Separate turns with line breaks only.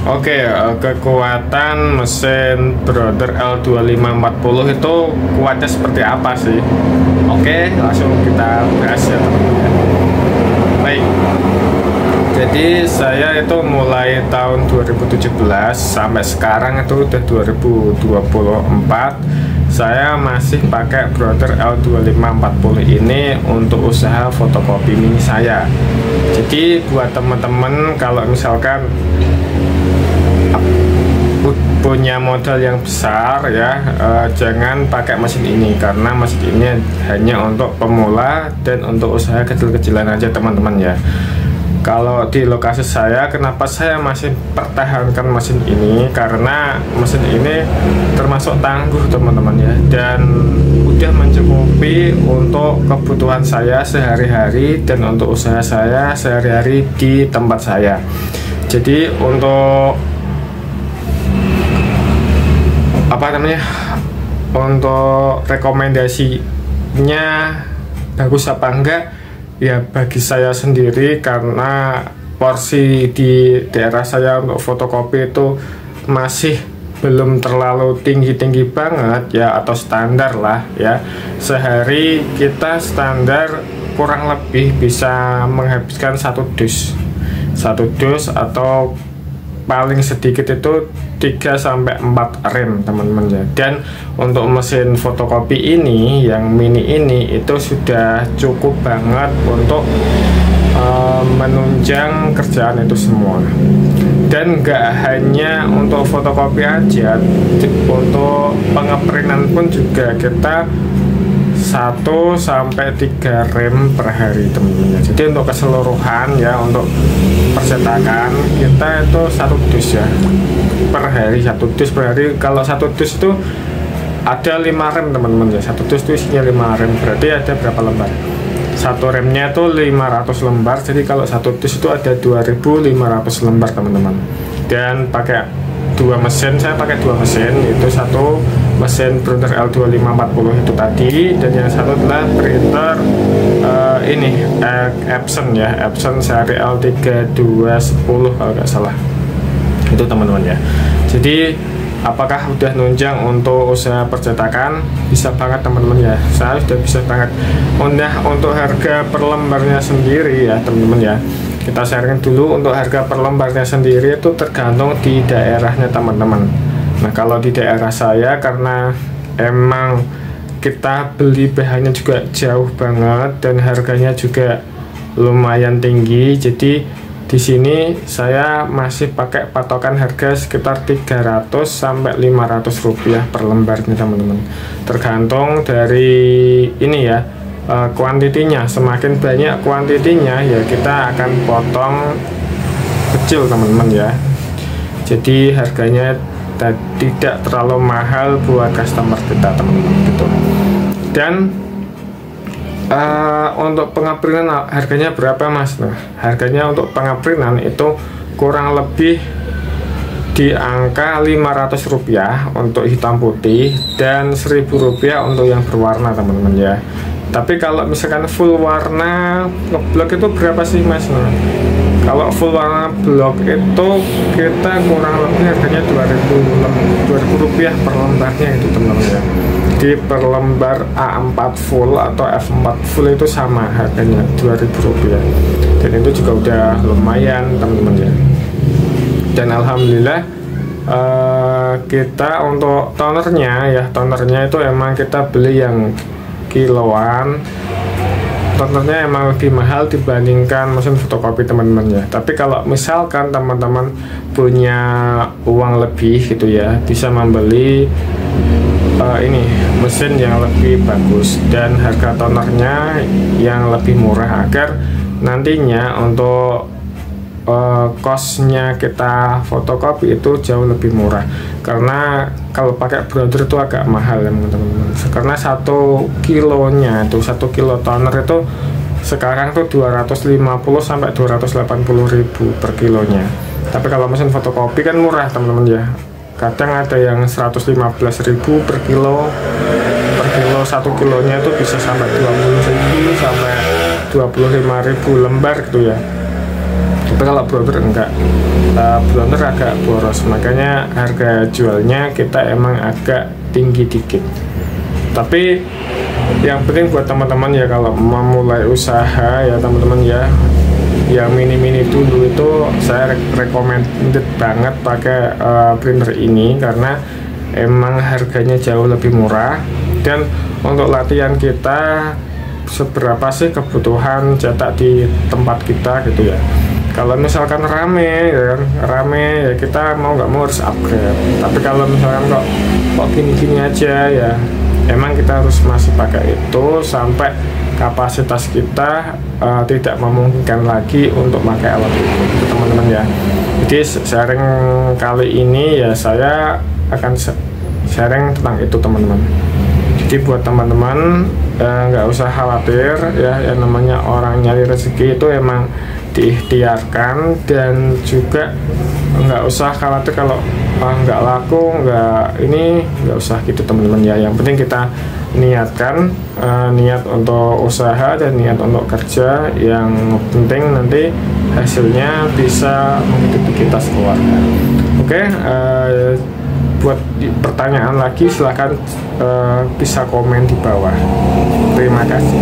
Oke, kekuatan mesin Brother L2540 itu kuatnya seperti apa sih? Oke, langsung kita bahas ya teman-teman. Baik, jadi saya itu mulai tahun 2017 sampai sekarang itu udah 2024. Saya masih pakai Brother L2540 ini untuk usaha fotokopi mini saya. Jadi buat teman-teman kalau misalkan punya modal yang besar ya, jangan pakai mesin ini karena mesin ini hanya untuk pemula dan untuk usaha kecil-kecilan aja teman-teman ya. Kalau di lokasi saya, kenapa saya masih pertahankan mesin ini, karena mesin ini termasuk tangguh teman-teman ya, dan udah mencukupi untuk kebutuhan saya sehari-hari dan untuk usaha saya sehari-hari di tempat saya. Jadi untuk untuk rekomendasinya bagus apa enggak ya, bagi saya sendiri, karena porsi di daerah saya untuk fotokopi itu masih belum terlalu tinggi-tinggi banget ya, atau standar lah ya. Sehari kita standar kurang lebih bisa menghabiskan satu dus atau paling sedikit itu 3-4 rem teman-teman ya. Dan untuk mesin fotokopi ini yang mini ini itu sudah cukup banget untuk menunjang kerjaan itu semua. Dan nggak hanya untuk fotokopi aja, untuk pengeprintan pun juga kita 1-3 rem per hari teman-teman. Jadi untuk keseluruhan ya, untuk percetakan kita itu 1 dus ya per hari, 1 dus per hari. Kalau 1 dus itu ada 5 rem teman-teman ya, 1 dus itu isinya 5 rem, berarti ada berapa lembar? Satu remnya itu 500 lembar, jadi kalau 1 dus itu ada 2500 lembar teman-teman. Dan pakai 2 mesin, saya pakai 2 mesin, itu satu mesin printer L2540 itu tadi, dan yang satu adalah printer ini Epson ya, Epson seri L3210 kalau nggak salah itu teman-teman ya. Jadi apakah udah nunjang untuk usaha percetakan? Bisa banget teman-teman ya, saya sudah bisa banget. Untuk harga per lembarnya sendiri ya teman-teman ya, kita sharing dulu. Untuk harga per lembarnya sendiri itu tergantung di daerahnya teman-teman. Nah kalau di daerah saya, karena emang kita beli bahannya juga jauh banget dan harganya juga lumayan tinggi, jadi di sini saya masih pakai patokan harga sekitar 300-500 rupiah per lembarnya teman-teman. Tergantung dari ini ya, kuantitinya. Semakin banyak kuantitinya ya kita akan potong kecil teman-teman ya. Jadi harganya tidak terlalu mahal buat customer kita teman-teman gitu. Dan untuk pengaprintan harganya berapa mas? Nah, harganya untuk pengaprintan itu kurang lebih di angka 500 rupiah untuk hitam putih dan 1000 rupiah untuk yang berwarna teman-teman ya. Tapi kalau misalkan full warna ngeblok itu berapa sih mas? Nah, kalau full warna blok itu kita kurang lebih harganya 2000 rupiah per lembarnya itu teman-teman ya. Jadi per lembar A4 full atau F4 full itu sama harganya 2000 rupiah, dan itu juga udah lumayan teman-teman ya. Dan alhamdulillah kita untuk tonernya itu emang kita beli yang kiloan. Tonernya emang lebih mahal dibandingkan mesin fotokopi teman-teman ya. Tapi kalau misalkan teman-teman punya uang lebih gitu ya, bisa membeli ini mesin yang lebih bagus dan harga tonernya yang lebih murah, agar nantinya untuk costnya kita fotokopi itu jauh lebih murah. Karena kalau pakai Brother itu agak mahal ya teman-teman, karena 1 kilonya itu 1 kilo toner itu sekarang tuh 250-280 ribu per kilonya. Tapi kalau mesin fotokopi kan murah teman-teman ya, kadang ada yang 115 ribu per kilo. 1 kilonya itu bisa sampai 20 ribu sampai 25 ribu lembar gitu ya. Tapi kalau browser enggak, browser agak boros, makanya harga jualnya kita emang agak tinggi dikit. Tapi yang penting buat teman-teman ya, kalau memulai usaha ya teman-teman ya, yang mini-mini dulu itu saya recommended banget pakai printer ini, karena emang harganya jauh lebih murah. Dan untuk latihan kita, seberapa sih kebutuhan cetak di tempat kita gitu ya. Kalau misalkan rame ya kita mau nggak mau harus upgrade. Tapi kalau misalkan kok gini-gini aja ya, emang kita harus masih pakai itu sampai kapasitas kita tidak memungkinkan lagi untuk pakai alat itu teman-teman ya. Jadi sharing kali ini ya saya akan sharing tentang itu teman-teman. Jadi buat teman-teman nggak usah khawatir ya, yang namanya orang nyari rezeki itu emang diikhtiarkan, dan juga nggak usah khawatir kalau nggak laku, nggak usah gitu teman-teman ya. Yang penting kita niatkan, niat untuk usaha dan niat untuk kerja, yang penting nanti hasilnya bisa menghidupi kita sekeluarga. Oke, buat pertanyaan lagi silahkan bisa komen di bawah. Terima kasih.